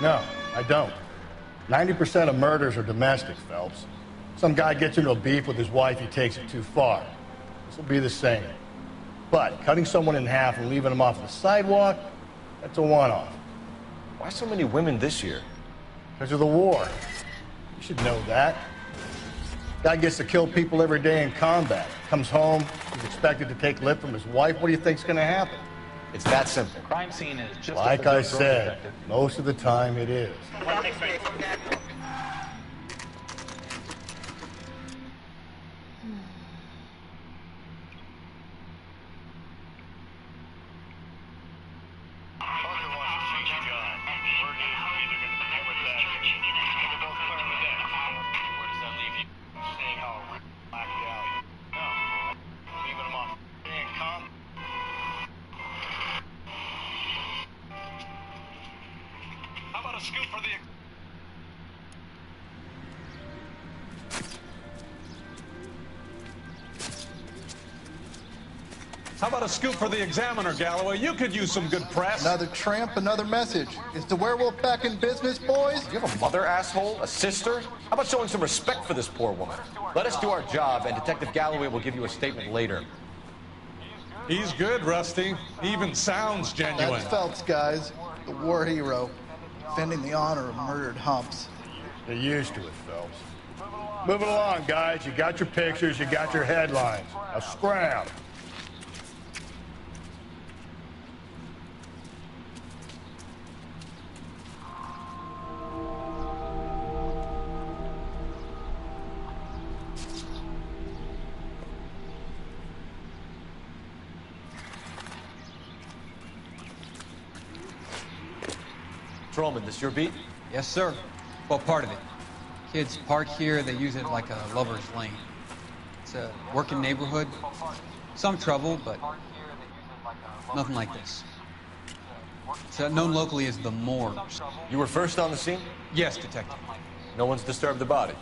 No, I don't. 90% of murders are domestic, Phelps. Some guy gets into a beef with his wife, he takes it too far. This will be the same. But cutting someone in half and leaving them off the sidewalk, that's a one-off. Why so many women this year? Because of the war. You should know that. Guy gets to kill people every day in combat. Comes home, he's expected to take lip from his wife. What do you think's gonna happen? It's that simple. Crime scene is just Like I said, most of the time it is. How about a scoop for the Examiner, Galloway? You could use some good press. Another tramp, another message. Is the werewolf back in business, boys? Do you have a mother, asshole? A sister? How about showing some respect for this poor woman? Let us do our job, and Detective Galloway will give you a statement later. He's good, Rusty. He even sounds genuine. That's Phelps, guys. The war hero. Defending the honor of murdered humps. They're used to it, Phelps. Move it along, guys. You got your pictures, you got your headlines. Now scram. Patrolman, this your beat? Yes, sir. Well, part of it. Kids park here, they use it like a lover's lane. It's a working neighborhood. Some trouble, but nothing like this. It's known locally as the Moors. You were first on the scene? Yes, Detective. No one's disturbed the body?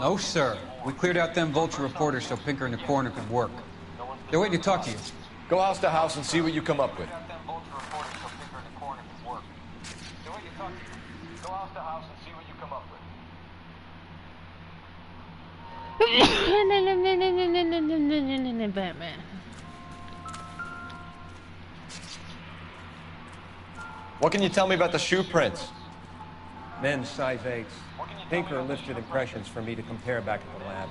No, sir. We cleared out them vulture reporters so Pinker and the coroner could work. They're waiting to talk to you. Go house to house and see what you come up with. Batman. What can you tell me about the shoe prints? Men's size 8s. Pinker lifted impressions for me to compare back at the lab.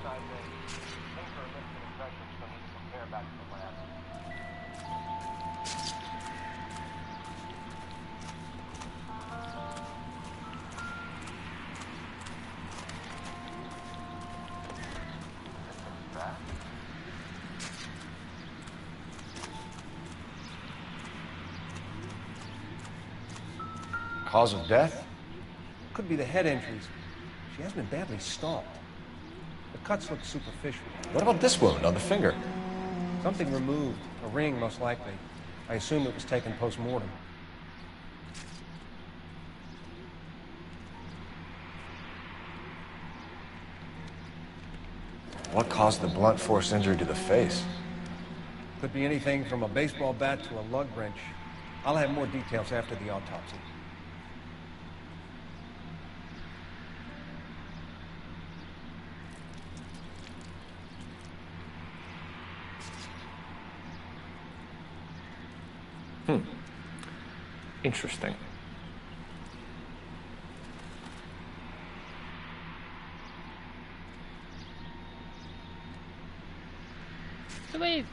Cause of death? Could be the head injuries. She has been badly stalked. The cuts look superficial. What about this wound on the finger? Something removed. A ring, most likely. I assume it was taken post-mortem. What caused the blunt force injury to the face? Could be anything from a baseball bat to a lug wrench. I'll have more details after the autopsy. Interesting. So wait.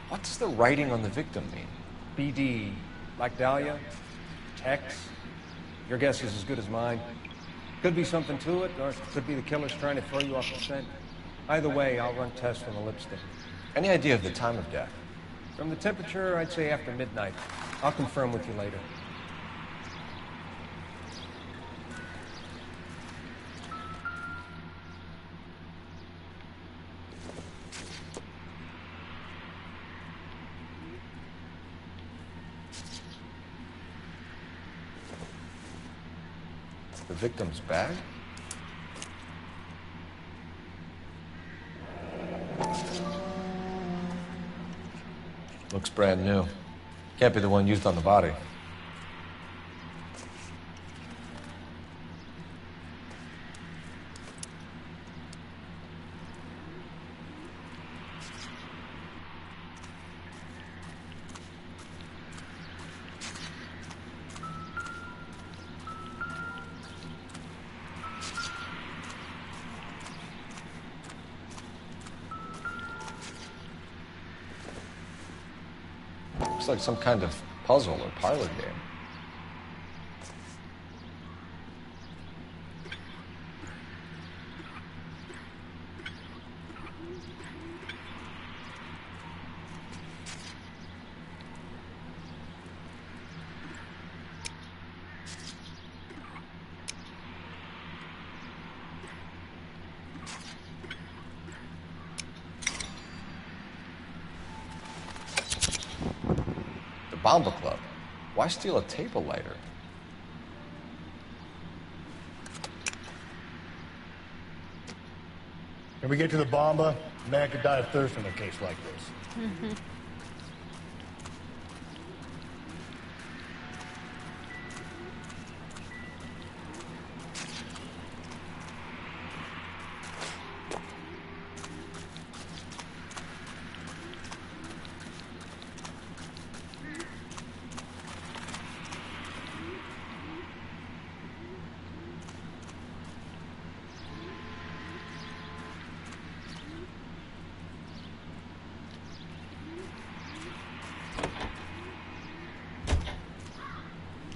What does the writing on the victim mean? BD. Like Dahlia? X? Your guess is as good as mine. Could be something to it, or it could be the killer's trying to throw you off the scent. Either way, I'll run tests on the lipstick. Any idea of the time of death? From the temperature, I'd say after midnight. I'll confirm with you later. The victim's bag? Looks brand new. Can't be the one used on the body. Looks like some kind of puzzle or parlor game. Bomba Club. Why steal a table lighter? Can we get to the Bomba? A man could die of thirst in a case like this.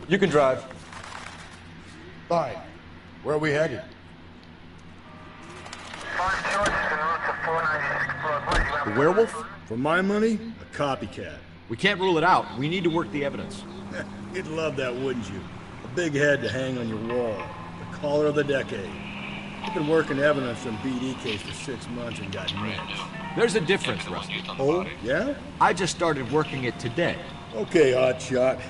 You can drive. Fine. Where are we headed? The werewolf? For my money, a copycat. We can't rule it out. We need to work the evidence. You'd love that, wouldn't you? A big head to hang on your wall. The caller of the decade. You've been working evidence on BD case for 6 months and got mixed. There's a difference, Rusty. Oh, yeah? I just started working it today. Okay, hotshot.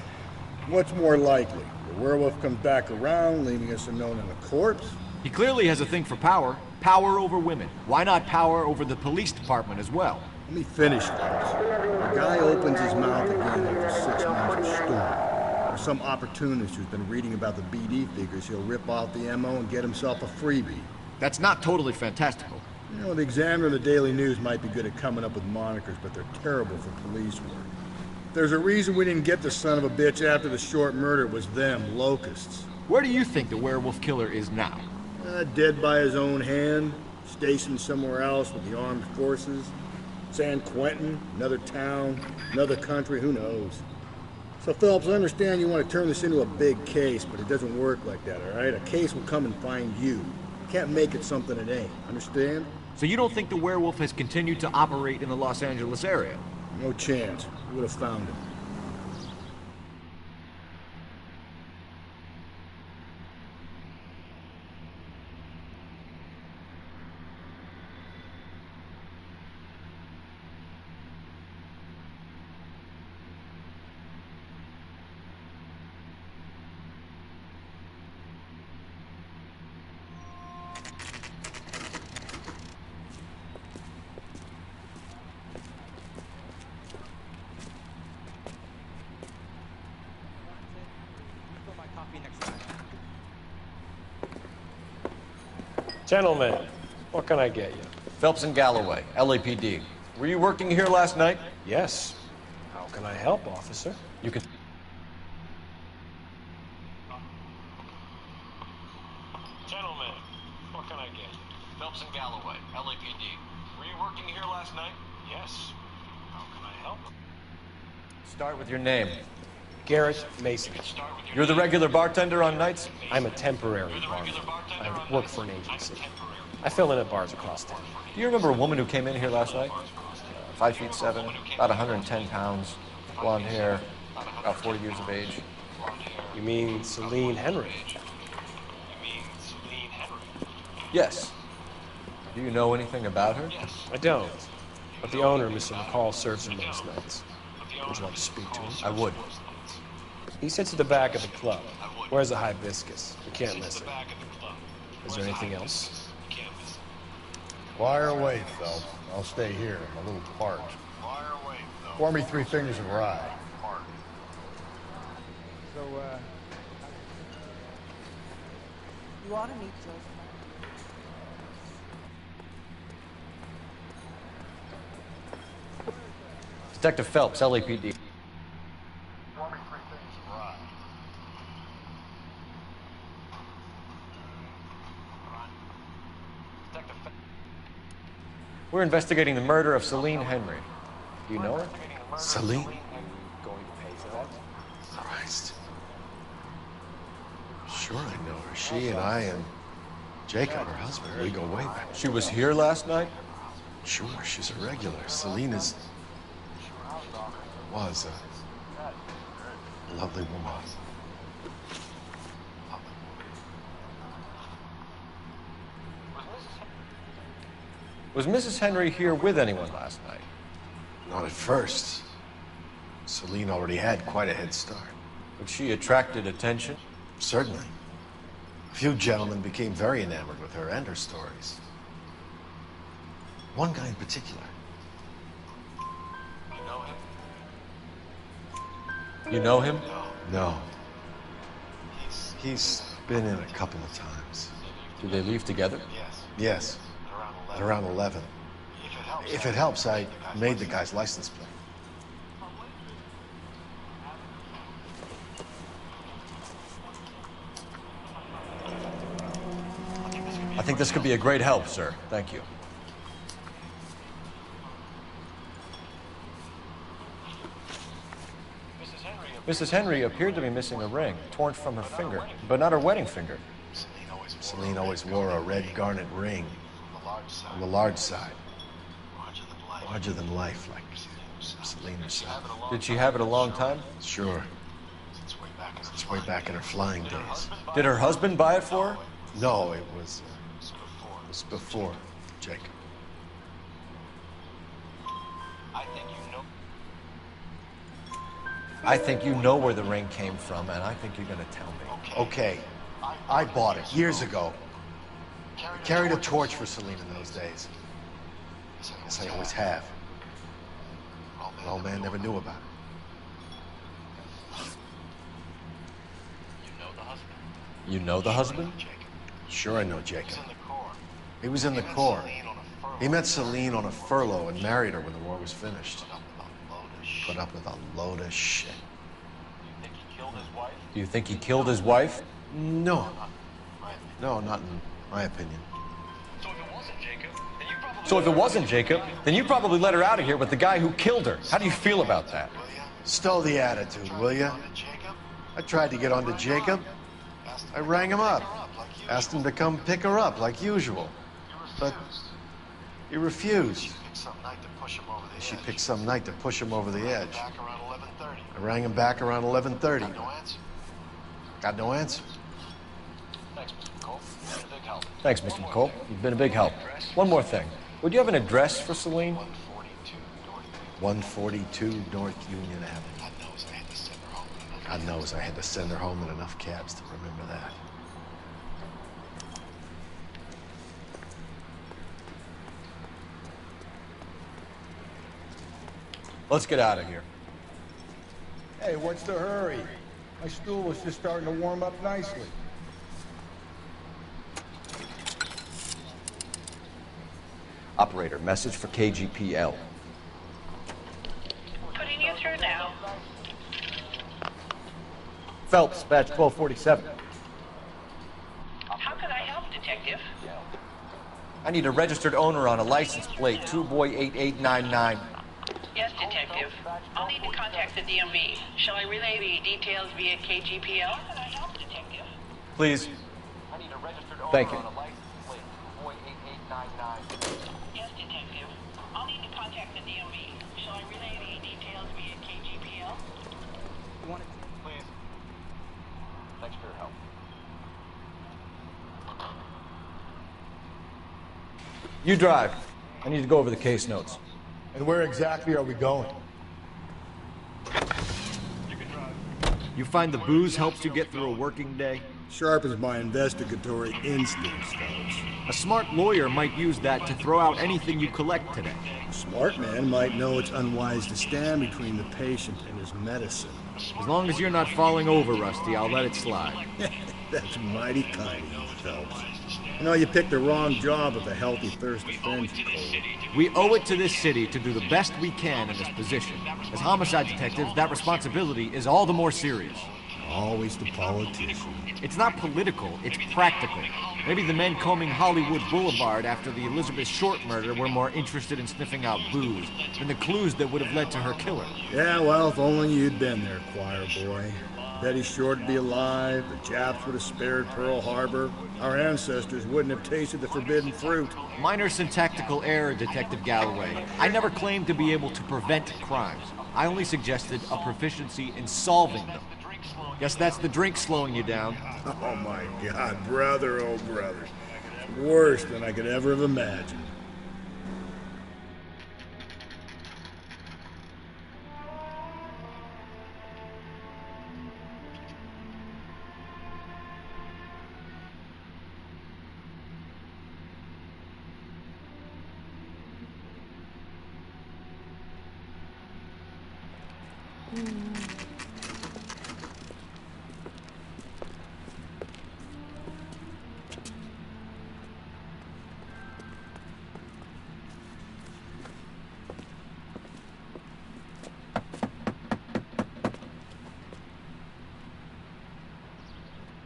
What's more likely? The werewolf comes back around, leaving us unknown in a corpse? He clearly has a thing for power. Power over women. Why not power over the police department as well? Let me finish, folks. The guy opens his mouth again after 6 months of storm. There's some opportunist who's been reading about the BD figures he'll rip off the MO and get himself a freebie. That's not totally fantastical. You know, the Examiner and the Daily News might be good at coming up with monikers, but they're terrible for police work. There's a reason we didn't get the son of a bitch after the short murder. It was them, locusts. Where do you think the werewolf killer is now? Dead by his own hand, stationed somewhere else with the armed forces. San Quentin, another town, another country, who knows? So, Phelps, I understand you want to turn this into a big case, but it doesn't work like that, all right? A case will come and find you. You can't make it something it ain't, understand? So you don't think the werewolf has continued to operate in the Los Angeles area? No chance. We would have found him. Gentlemen, what can I get you? Phelps and Galloway, LAPD. Were you working here last night? Yes. How can I help, officer? You can... Gentlemen, what can I get you? Phelps and Galloway, LAPD. Were you working here last night? Yes. How can I help? Start with your name. Garrett Mason. You're the regular bartender on nights? I'm a temporary bartender. I work for an agency. I fill in at bars across town. Do you remember a woman who came in here last night? 5'7", about 110 pounds, blonde hair, about 40 years of age. You mean Celine Henry? Yes. Do you know anything about her? I don't. But the owner, Mr. McCall, serves her most nights. Would you like to speak to him? I would. He sits at the back of the club. Wears a hibiscus. You can't miss it. Is there anything else? Fire away, Phelps. I'll stay here. I'm a little parched. Pour me 3 fingers of rye. So, You ought to meet Joe's Detective Phelps, LAPD. We're investigating the murder of Celine Henry. Do you know her? Celine? Christ. Sure I know her. She and I and Jacob, her husband, we go way back. She was here last night? Sure, she's a regular. Celine was a lovely woman. Was Mrs. Henry here with anyone last night? Not at first. Celine already had quite a head start. But she attracted attention? Certainly. A few gentlemen became very enamored with her and her stories. One guy in particular. You know him? No. He's been in a couple of times. Did they leave together? Yes. At around 11. If it helps, I made the guy's license plate. I think this could be a great help, sir. Thank you. Mrs. Henry appeared to be missing a ring, torn from her finger, but not her wedding finger. Celine always wore a red garnet ring on the large side. Larger than life, like Celine herself. Did she have it a long time? Sure. Since way back in her flying days. Did her husband buy it for her? No, it was before Jacob. I think you know where the ring came from, and I think you're gonna tell me. Okay. I bought it years ago. I carried a torch for Celine in those days. Yes, I always have. But old man never knew about it. You know the husband? Sure I know Jacob. He was in the Corps. He met Celine on a furlough and married her when the war was finished. Put up with a load of shit. Do you think he killed his wife? No. No, not in my opinion. So if it wasn't Jacob, then you probably let her out of here with the guy who killed her. How do you feel about that? Stow the attitude, will ya? I tried to get onto Jacob. I rang him up. Asked him to come pick her up, like usual. But he refused. She picked some night to push him over the edge. I rang him back around 11:30. Got no answer. Thanks, Mr. McCole. You've been a big help. One more thing. Would you have an address for Celine? 142 North Union Avenue. God knows I had to send her home in enough cabs to remember that. Let's get out of here. Hey, what's the hurry? My stool was just starting to warm up nicely. Operator, message for KGPL. Putting you through now. Phelps, badge 1247. How can I help, Detective? I need a registered owner on a license plate, 2boy8899. Yes, Detective. I'll need to contact the DMV. Shall I relay the details via KGPL? How can I help, Detective? Please. Thank you. Yes, Detective. I'll need to contact the DMV. Shall I relay the details via KGPL? Please. Thanks for your help. You drive. I need to go over the case notes. And where exactly are we going? You find the booze helps you get through a working day? Sharpens my investigatory instincts, fellas. A smart lawyer might use that to throw out anything you collect today. A smart man might know it's unwise to stand between the patient and his medicine. As long as you're not falling over, Rusty, I'll let it slide. That's mighty kind of you, Phelps. You know, you picked the wrong job of the healthy thirst offense code. We owe it to this city to do the best we can in this position. As homicide detectives, that responsibility is all the more serious. Always the politician. It's not political, it's practical. Maybe the men combing Hollywood Boulevard after the Elizabeth Short murder were more interested in sniffing out booze than the clues that would have led to her killer. Yeah, well, if only you'd been there, choir boy. Betty Short would be alive, the Japs would have spared Pearl Harbor, our ancestors wouldn't have tasted the forbidden fruit. Minor syntactical error, Detective Galloway. I never claimed to be able to prevent crimes. I only suggested a proficiency in solving them. Guess that's the drink slowing you down. Oh my God, brother, oh brother. Worse than I could ever have imagined.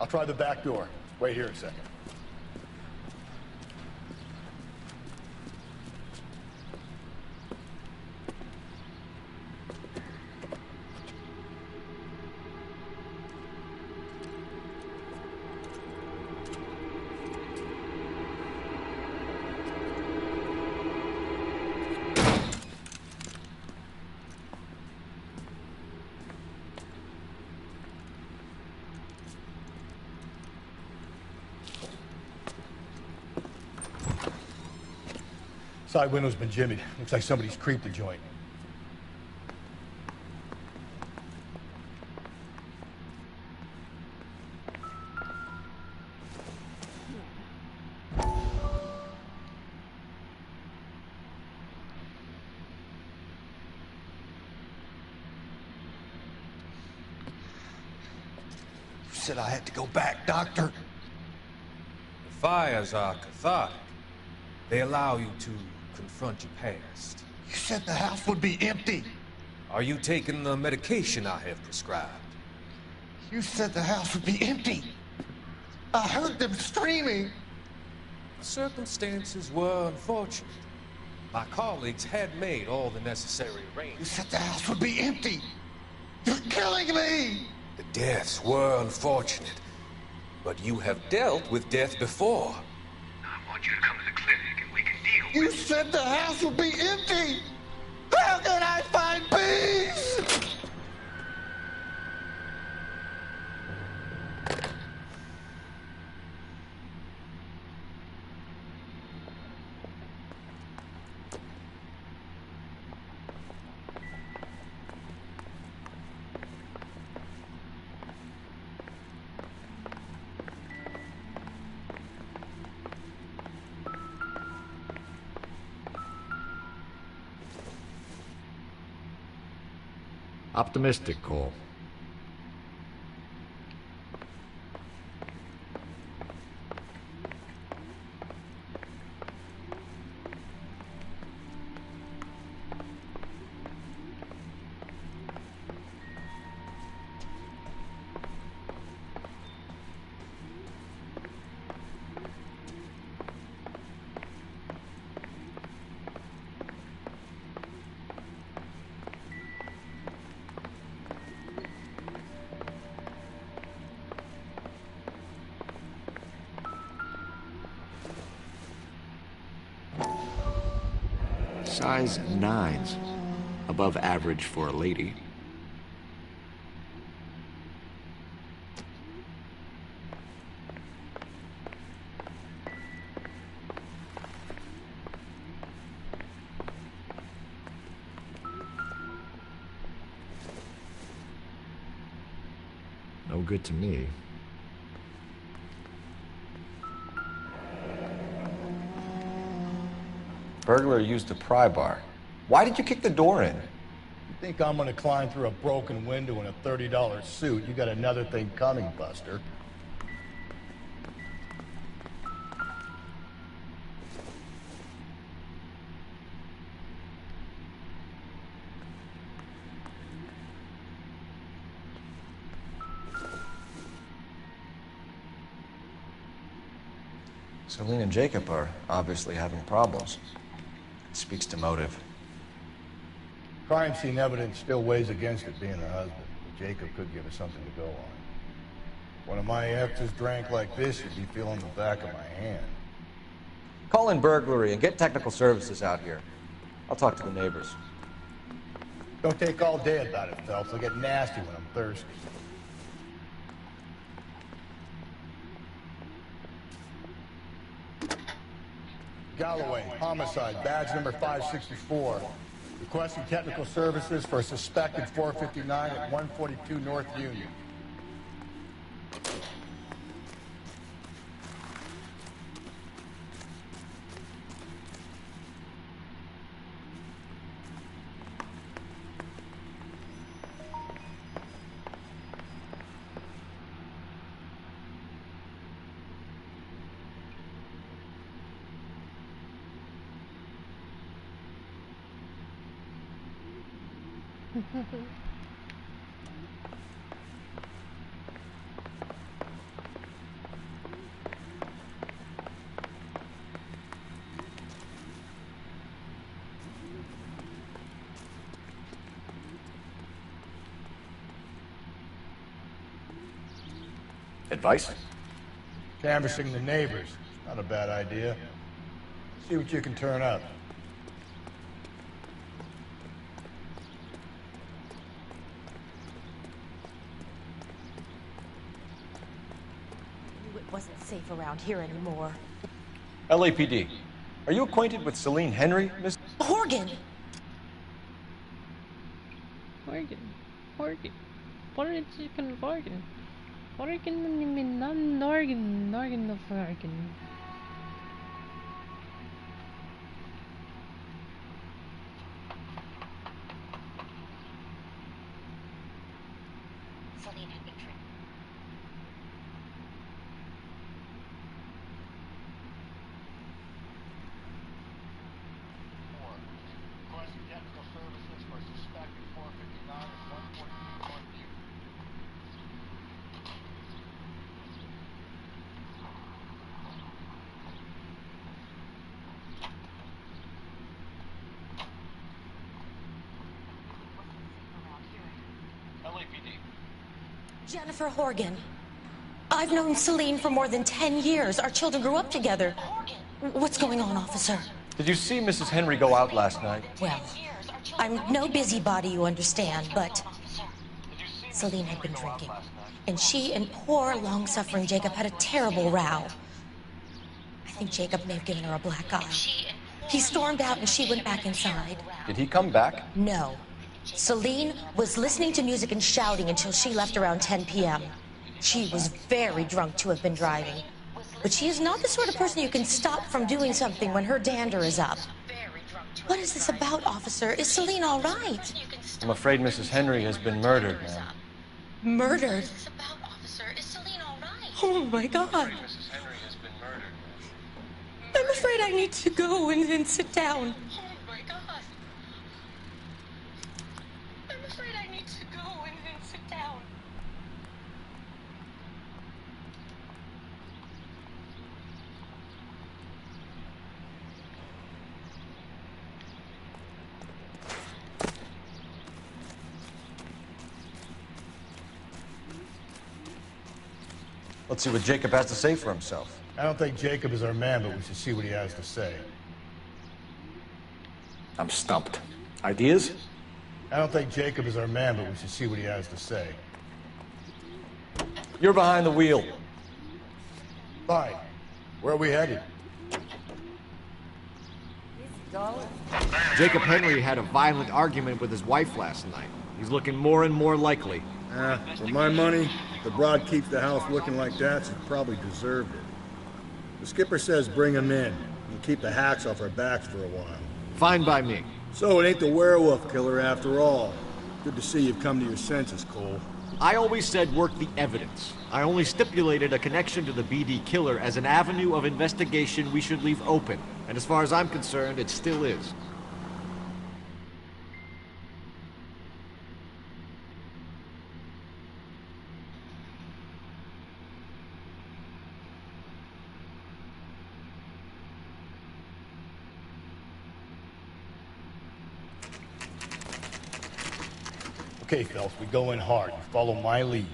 I'll try the back door. Wait here a second. Side window's been jimmied. Looks like somebody's creeped the joint. You said I had to go back, Doctor. The fires are cathartic. They allow you to confront your past. You said the house would be empty. Are you taking the medication I have prescribed? You said the house would be empty. I heard them screaming. The circumstances were unfortunate. My colleagues had made all the necessary arrangements. You said the house would be empty. You're killing me! The deaths were unfortunate, but you have dealt with death before. I want you to come to the clinic and we can deal with it. You said the house would be empty! How can I find peace? Optimistic, Cole. Size 9s. Above average for a lady. No good to me. Burglar used a pry bar. Why did you kick the door in? You think I'm gonna climb through a broken window in a $30 suit? You got another thing coming, Buster. Celine and Jacob are obviously having problems. It speaks to motive. Crime scene evidence still weighs against it being her husband, but Jacob could give us something to go on. One of my exes drank like this, you'd be feeling the back of my hand. Call in burglary and get technical services out here. I'll talk to the neighbors. Don't take all day about it, Phelps. I'll get nasty when I'm thirsty. Galloway, homicide, badge number 564. Requesting technical services for a suspected 459 at 142 North Union. Advice? Canvassing the neighbors. Not a bad idea. See what you can turn up. It wasn't safe around here anymore. LAPD. Are you acquainted with Celine Henry, Miss? Horgan! Horgan. What is chicken Horgan? Horgan, Norgan of Horgan. Celine had been drinking. Jennifer Horgan. I've known Celine for more than 10 years. Our children grew up together. What's going on, officer? Did you see Mrs. Henry go out last night? Well, I'm no busybody, you understand, but Celine had been drinking. And she and poor, long-suffering Jacob had a terrible row. I think Jacob may have given her a black eye. He stormed out and she went back inside. Did he come back? No. Celine was listening to music and shouting until she left around 10 p.m. She was very drunk to have been driving. But she is not the sort of person you can stop from doing something when her dander is up. What is this about, officer? Is Celine all right? I'm afraid Mrs. Henry has been murdered, ma'am. Murdered? Oh, my God. I'm afraid I need to go and sit down. Let's see what Jacob has to say for himself. I don't think Jacob is our man, but we should see what he has to say. I'm stumped. Ideas? I don't think Jacob is our man, but we should see what he has to say. You're behind the wheel. Fine. Where are we headed? Jacob Henry had a violent argument with his wife last night. He's looking more and more likely. For my money, if the broad keeps the house looking like that, she probably deserved it. The skipper says bring him in. and keep the hacks off our backs for a while. Fine by me. So it ain't the werewolf killer after all. Good to see you've come to your senses, Cole. I always said work the evidence. I only stipulated a connection to the BD killer as an avenue of investigation we should leave open. And as far as I'm concerned, it still is. Okay, Phelps, we go in hard. You follow my lead.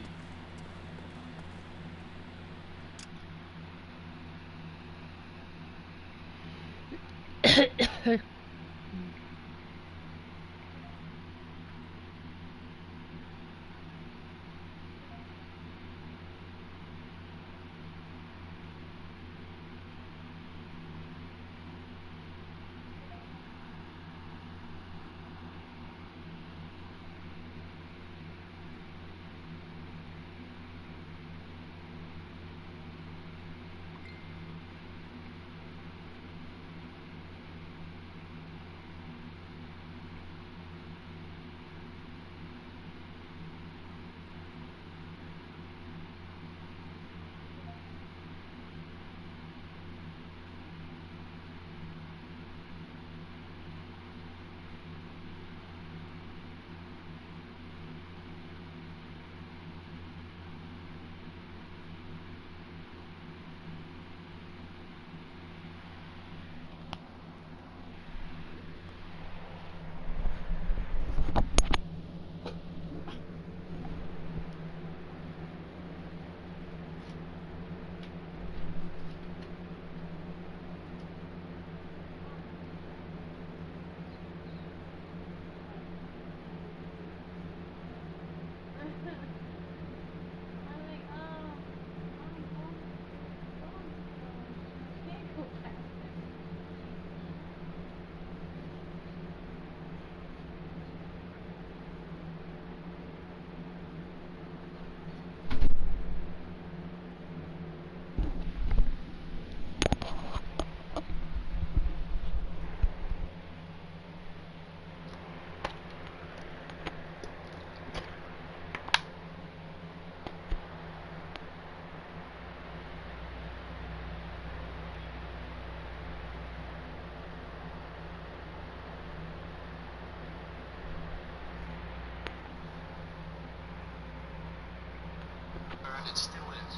It still is.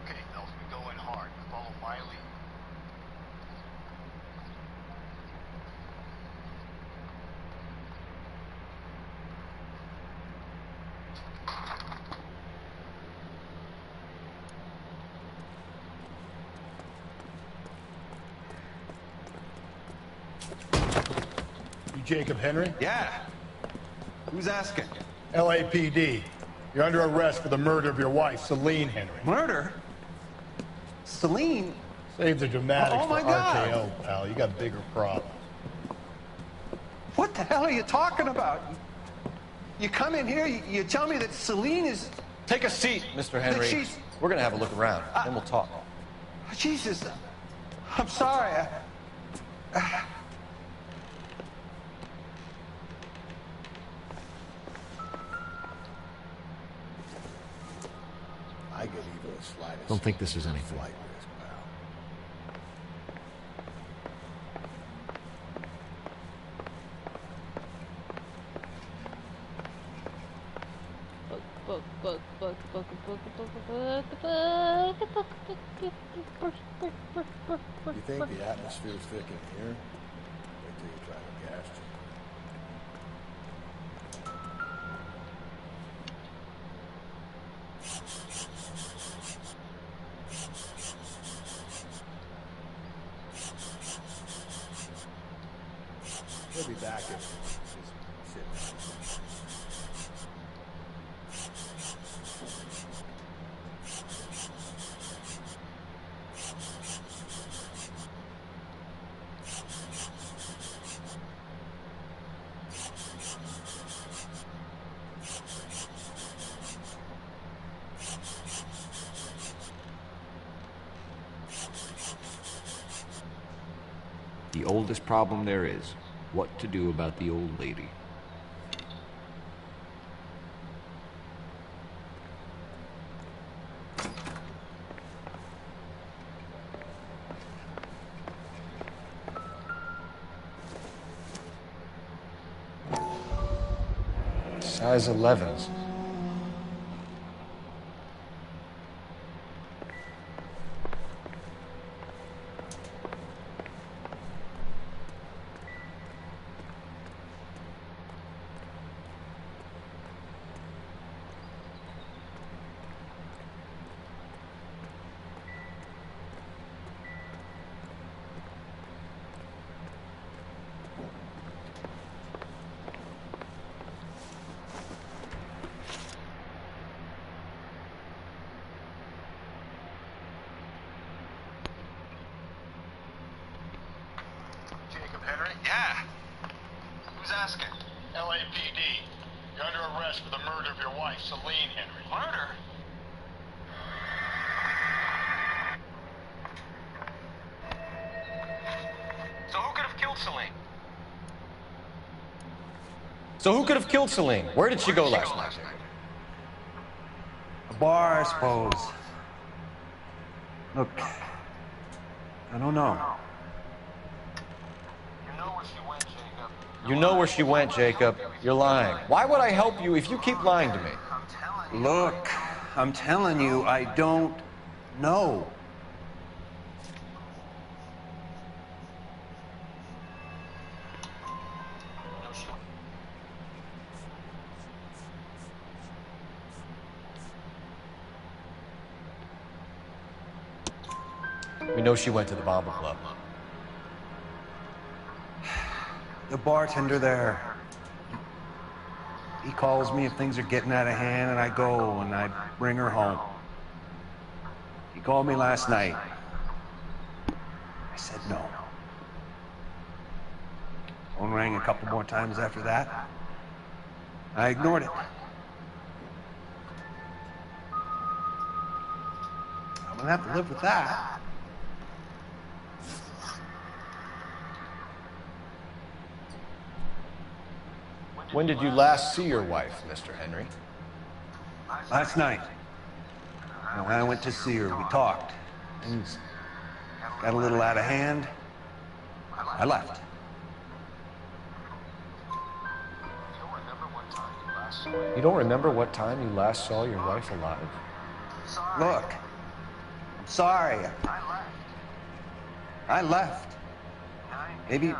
Okay, Phelps, we go in hard. Follow my lead. You Jacob Henry? Yeah. Who's asking? LAPD. You're under arrest for the murder of your wife, Celine Henry. Murder? Celine? Save the dramatics Oh, my for God. RKO, pal. You got bigger problems. What the hell are you talking about? You come in here, you tell me that Celine is... Take a seat, Mr. Henry. she's- We're gonna have a look around, then we'll talk. Jesus. I'm sorry. I get even the slightest. Don't think this is anything. Flight risk, pal. You think the atmosphere's thick in here? Wait till you try the gas chamber. He'll be back in. The oldest problem there is, what to do about the old lady. Size 11s. Yeah. Who's asking? LAPD. You're under arrest for the murder of your wife, Celine Henry. Murder? So who could have killed Celine? So who could have killed Celine? Where did she go last night? A bar, I suppose. Look, I don't know. You know where she went, Jacob. You're lying. Why would I help you if you keep lying to me? Look, I'm telling you, I don't know. We know she went to the Bomber Club. The bartender there, he calls me if things are getting out of hand, and I go and I bring her home. He called me last night. I said no. Phone rang a couple more times after that. I ignored it. I'm gonna have to live with that. When did you last see your wife, Mr. Henry? Last night. When I went to see her, we talked. Things got a little out of hand. I left. You don't remember what time you last saw your wife alive? Look, I'm sorry. I left. Maybe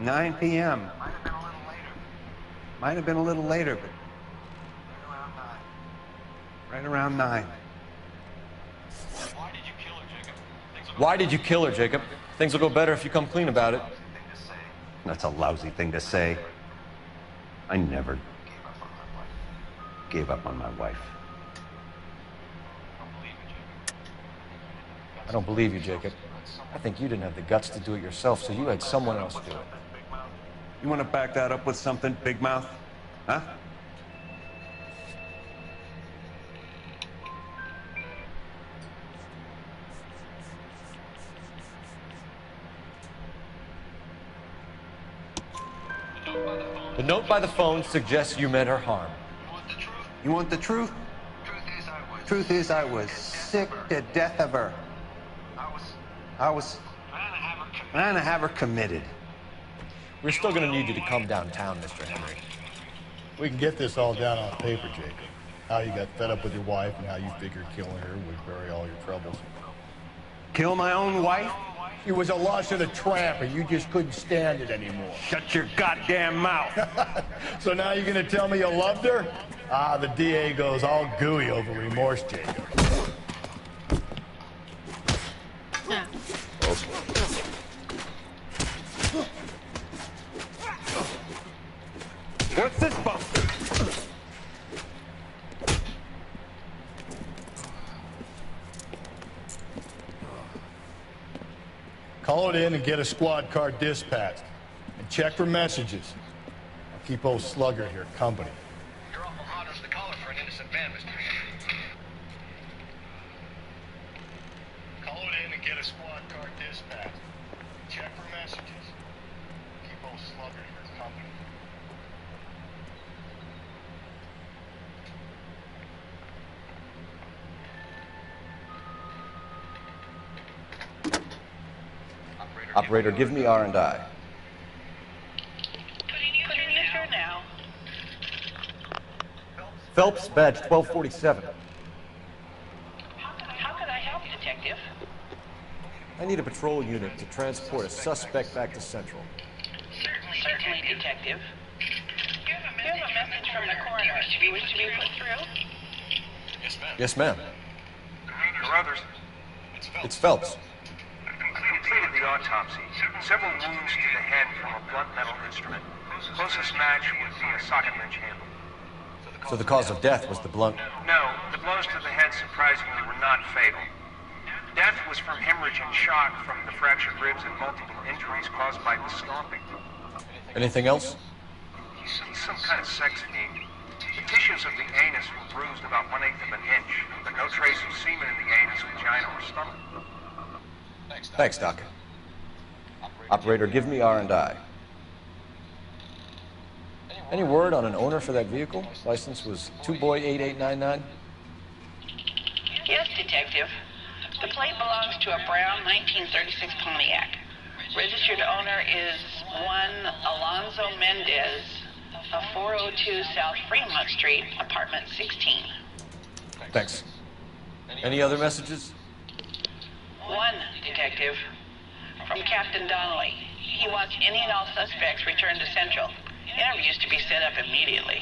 9 p.m. Might have been a little later, but right around 9. Why did you kill her, Jacob? Things will go better if you come clean about it. That's a lousy thing to say. I never gave up on my wife. I don't believe you, Jacob. I think you didn't have the guts to do it yourself, so you had someone else do it. You want to back that up with something, Big Mouth? Huh? The note by the phone suggests you meant her harm. You want the truth? Truth is, I was sick to death of her. I was trying to have her committed. We're still going to need you to come downtown, Mr. Henry. We can get this all down on paper, Jacob. How you got fed up with your wife and how you figured killing her would bury all your troubles. Kill my own wife? She was a lush and a tramp, and you just couldn't stand it anymore. Shut your goddamn mouth. So now you're gonna tell me you loved her? Ah, the DA goes all gooey over remorse, Jacob. What's this bump? Call it in and get a squad car dispatched. And check for messages. I'll keep old Slugger here company. You're awful hot as the collar for an innocent man, Mr. Henry. Call it in and get a squad car dispatched. Check for messages. Operator, give me R&I. Putting you through now. Phelps, badge 1247. How can I help, Detective? I need a patrol unit to transport a suspect back to Central. Certainly, Detective. You have a message from the coroner. Do you wish to be put through? Yes, ma'am. Carruthers, It's Phelps. completed the autopsy. Several wounds to the head from a blunt metal instrument. Closest match would be a socket wrench handle. So the cause of death was the blunt. No, the blows to the head surprisingly were not fatal. Death was from hemorrhage and shock from the fractured ribs and multiple injuries caused by the stomping. Anything else? He's some kind of sex fiend. The tissues of the anus were bruised about 1/8 of an inch, but no trace of semen in the anus, vagina, or stomach. Thanks, Doc. Operator, give me R&I. Any word on an owner for that vehicle? License was 2boy8899. Yes, Detective. The plate belongs to a brown 1936 Pontiac. Registered owner is one Alonzo Mendez of 402 South Fremont Street, apartment 16. Thanks. Any other messages? One, Detective. From Captain Donnelly. He wants any and all suspects returned to Central. Interviews to be set up immediately.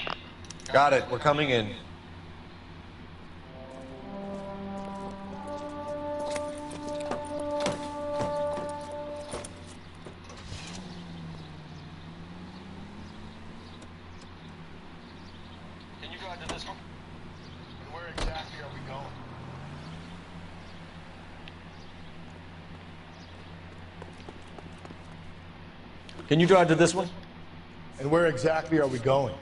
Got it. We're coming in. Can you drive to this one? And where exactly are we going? Can you drive to this one? And where exactly are we going?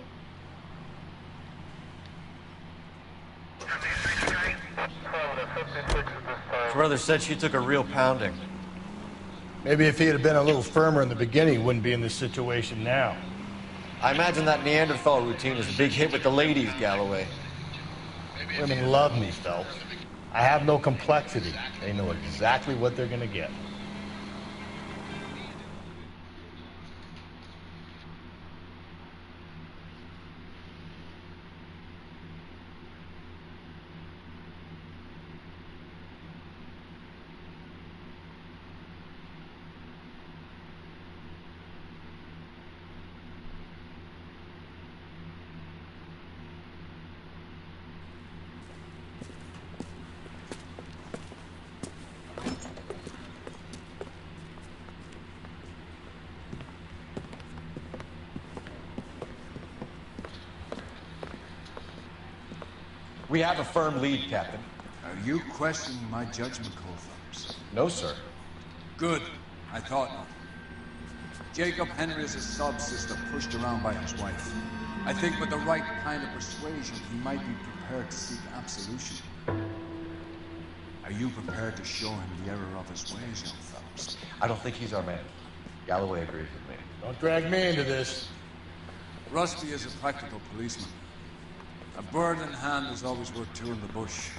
Brother said she took a real pounding. Maybe if he had been a little firmer in the beginning, he wouldn't be in this situation now. I imagine that Neanderthal routine is a big hit with the ladies, Galloway. Women love me, Phelps. I have no complexity. They know exactly what they're gonna get. We have a firm lead, Captain. Are you questioning my judgment call, Phelps? No, sir. Good. I thought not. Jacob Henry is a sub-sister pushed around by his wife. I think with the right kind of persuasion, he might be prepared to seek absolution. Are you prepared to show him the error of his ways, young Phelps? I don't think he's our man. Galloway agrees with me. Don't drag me into this. Rusty is a practical policeman. A bird in hand is always worth two in the bush.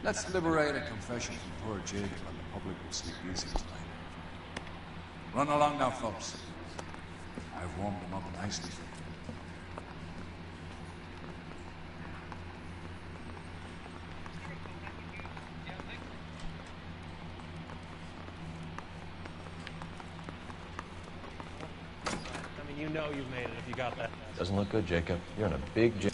Let's liberate a confession from poor Jacob, and the public will sleep easy tonight. Run along now, Phelps. I've warmed them up nicely for you. I mean, you know you've made it if you got that. Doesn't look good, Jacob. You're in a big jam.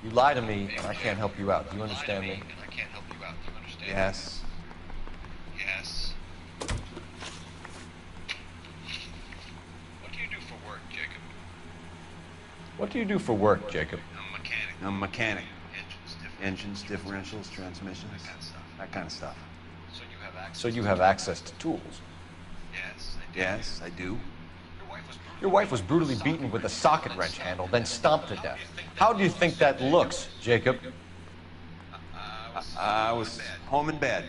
You lie to me, and I can't help you out. Do you understand me? Yes. Yes. What do you do for work, Jacob? What do you do for work, Jacob? I'm a mechanic. Engines, differentials, transmissions. That kind of stuff. So you have access to tools? Yes, I do. Your wife was brutally beaten with a socket wrench handle, then stomped to death. How do you think that looks, Jacob? I was home in bed.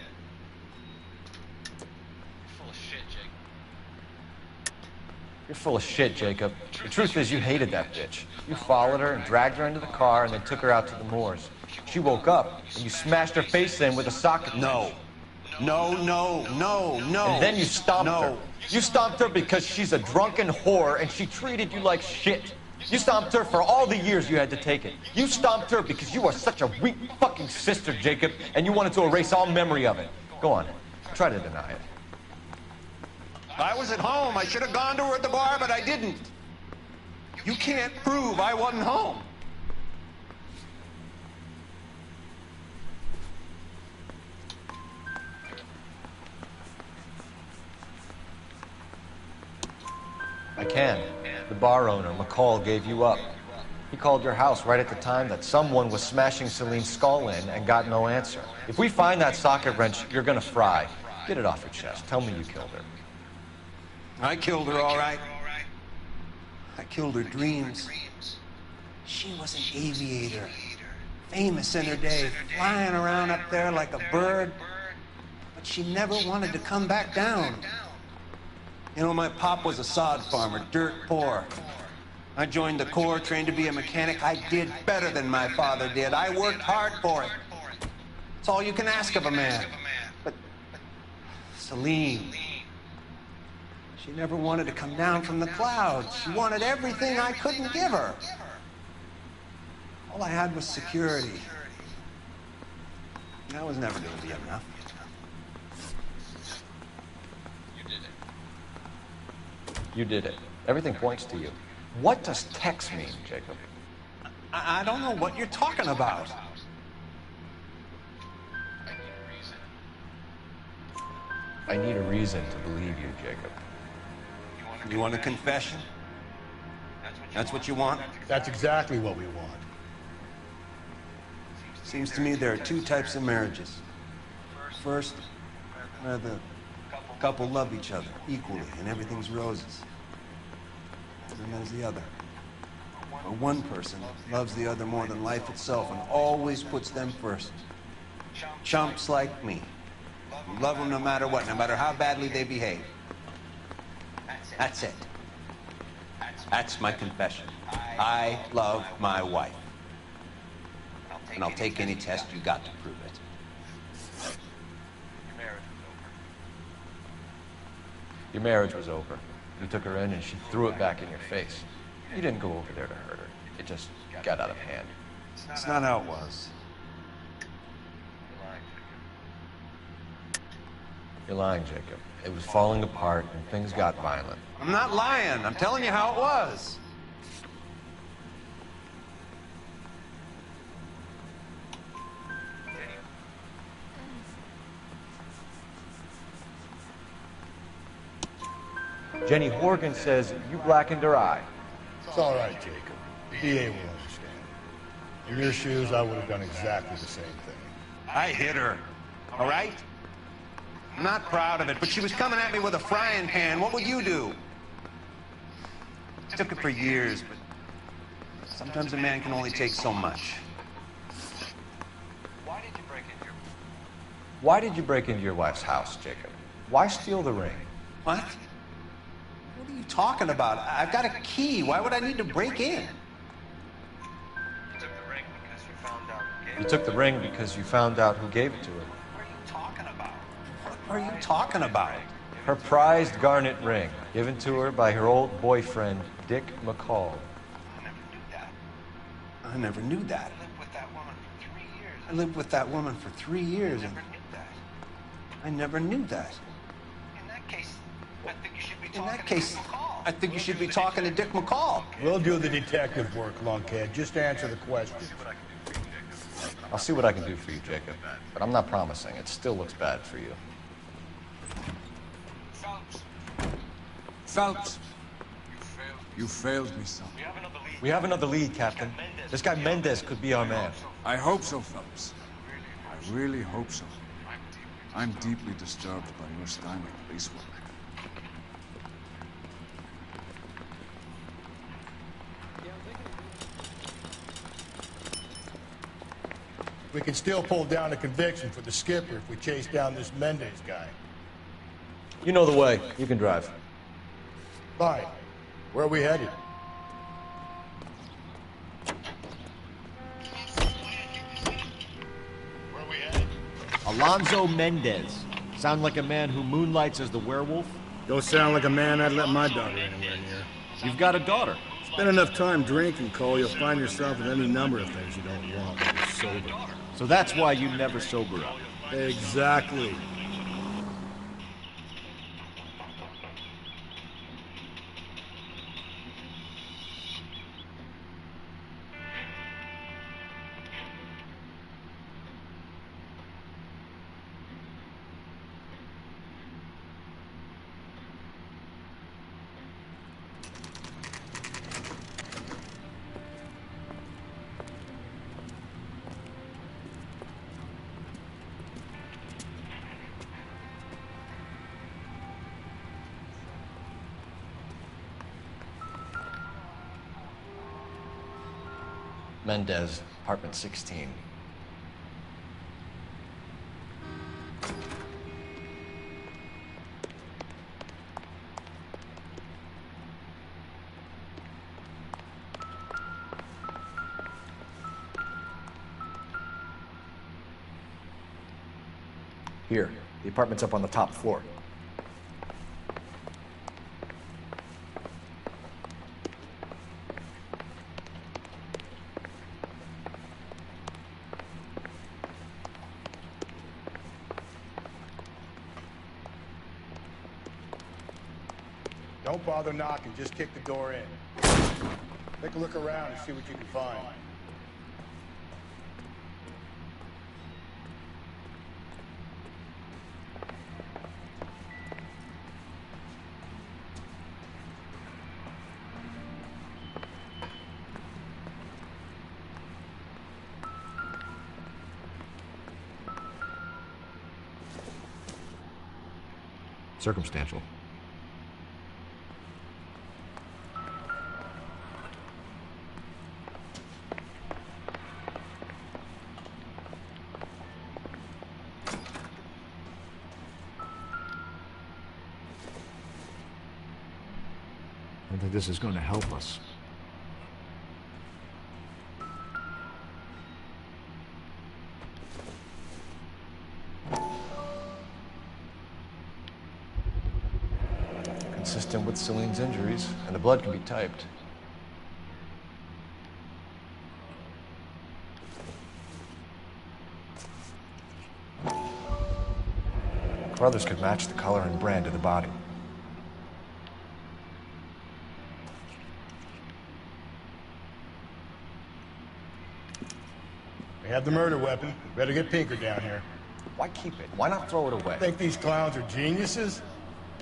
You're full of shit, Jacob. The truth is you hated that bitch. You followed her and dragged her into the car and then took her out to the moors. She woke up, and you smashed her face in with a socket. No. No. And then you stomped her. You stomped her because she's a drunken whore, and she treated you like shit. You stomped her for all the years you had to take it. You stomped her because you are such a weak fucking sister, Jacob, and you wanted to erase all memory of it. Go on. Try to deny it. I was at home. I should have gone to her at the bar, but I didn't. You can't prove I wasn't home. I can. The bar owner, McCall, gave you up. He called your house right at the time that someone was smashing Celine's skull in and got no answer. If we find that socket wrench, you're gonna fry. Get it off your chest. Tell me you killed her. I killed her, all right. I killed her dreams. She was an aviator, famous in her day, flying around up there like a bird, but she never wanted to come back down. You know, my pop was a sod farmer, dirt poor. I joined the Corps, trained to be a mechanic. I did better than my father did. I worked hard for it. It's all you can ask of a man. But Celine, she never wanted to come down from the clouds. She wanted everything I couldn't give her. All I had was security. That was never going to be enough. You did it. Everything points to you. What does Tex mean, Jacob? I don't know what you're talking about. I need a reason to believe you, Jacob. You want a confession? That's what you want? That's exactly what we want. Seems to me there are two types of marriages. First, where the couple love each other equally and everything's roses. And there's the other, where one person loves the other more than life itself and always puts them first. Chumps like me. You love them no matter what, no matter how badly they behave. That's it. That's my confession. I love my wife. And I'll take any test you got to prove it. Your marriage was over. You took her in and she threw it back in your face. You didn't go over there to hurt her. It just got out of hand. It's not how it was. You're lying, Jacob. It was falling apart and things got violent. I'm not lying. I'm telling you how it was. Jenny Horgan says you blackened her eye. It's all right, Jacob. The DA will understand. In your shoes, I would have done exactly the same thing. I hit her, all right? I'm not proud of it, but she was coming at me with a frying pan. What would you do? It took it for years, but sometimes a man can only take so much. Why did you break into your wife's house, Jacob? Why steal the ring? What? What are you talking about? I've got a key. Why would I need to break in? You took the ring because you found out who gave it to her. What are you talking about? Her prized garnet ring, given to her by her old boyfriend, Dick McCall. I never knew that. I lived with that woman for 3 years, and I never knew that. In that case, I think you should be talking to Dick McCall. We'll do the detective work, lunkhead. Just answer the question. I'll see what I can do for you, Jacob. But I'm not promising. It still looks bad for you. Phelps! You failed me, son. We have another lead, Captain. This guy Mendez could be our man. I hope so, Phelps. I really hope so. I'm deeply disturbed by your style of police work. We can still pull down a conviction for the skipper if we chase down this Mendez guy. You know the way. You can drive. Fine. Where are we headed? Alonzo Mendez. Sound like a man who moonlights as the werewolf? Don't sound like a man I'd let my daughter anywhere near. You've got a daughter. Spend enough time drinking, Cole, you'll find yourself with any number of things you don't want when you're sober. So that's why you never sober up. Exactly. Mendez, apartment 16. Here, the apartment's up on the top floor. Don't bother knocking, just kick the door in. Take a look around and see what you can find. Circumstantial. I think this is going to help us. Consistent with Celine's injuries, and the blood can be typed. Carruthers could match the color and brand of the body. We have the murder weapon. We better get Pinker down here. Why keep it? Why not throw it away? Think these clowns are geniuses?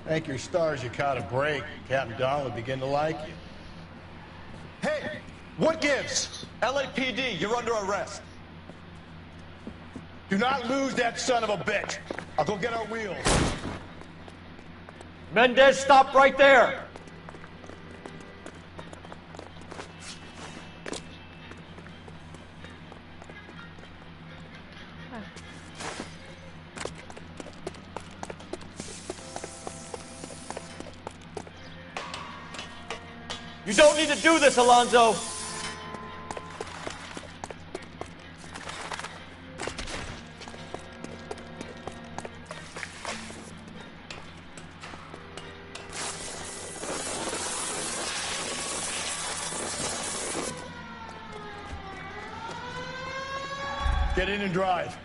Thank your stars you caught a break. Captain Don will begin to like you. Hey! What gives? LAPD, you're under arrest. Do not lose that son of a bitch. I'll go get our wheels. Mendez, stop right there! You don't need to do this, Alonzo! Get in and drive.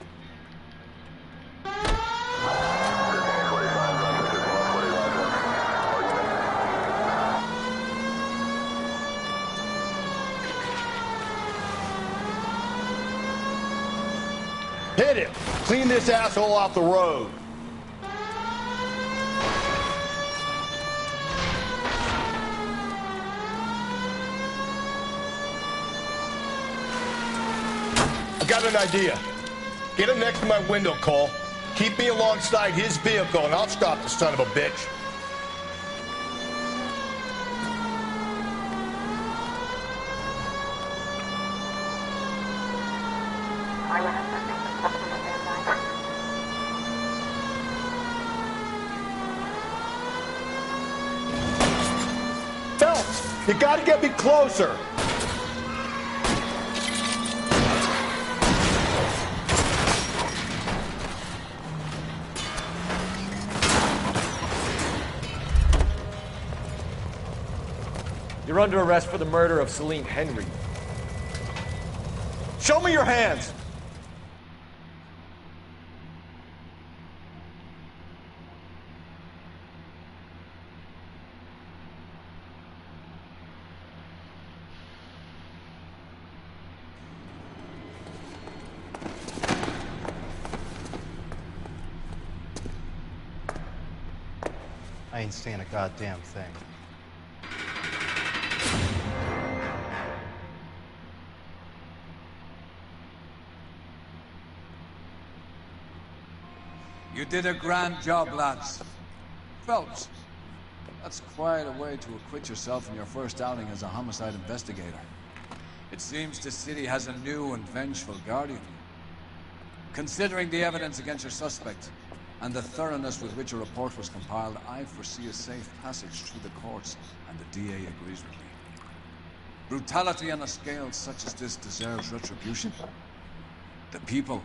Hit it! Clean this asshole off the road. I got an idea. Get him next to my window, Cole. Keep me alongside his vehicle, and I'll stop the son of a bitch. Phelps, you gotta get me closer. You're under arrest for the murder of Celine Henry. Show me your hands! I ain't saying a goddamn thing. You did a grand job, lads. Phelps, that's quite a way to acquit yourself in your first outing as a homicide investigator. It seems the city has a new and vengeful guardian. Considering the evidence against your suspect, and the thoroughness with which a report was compiled, I foresee a safe passage through the courts, and the DA agrees with me. Brutality on a scale such as this deserves retribution. The people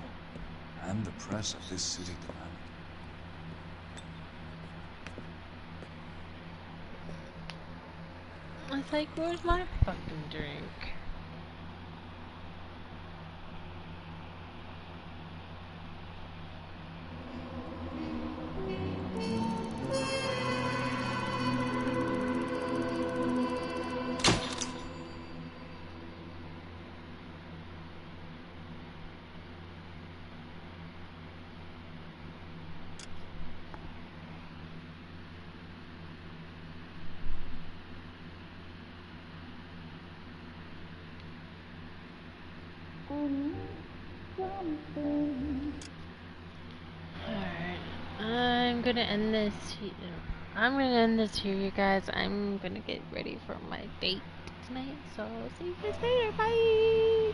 and the press of this city demand it. It's like, where's my fucking drink? I'm gonna end this here. You guys. I'm gonna get ready for my date tonight, so see you guys later. Bye.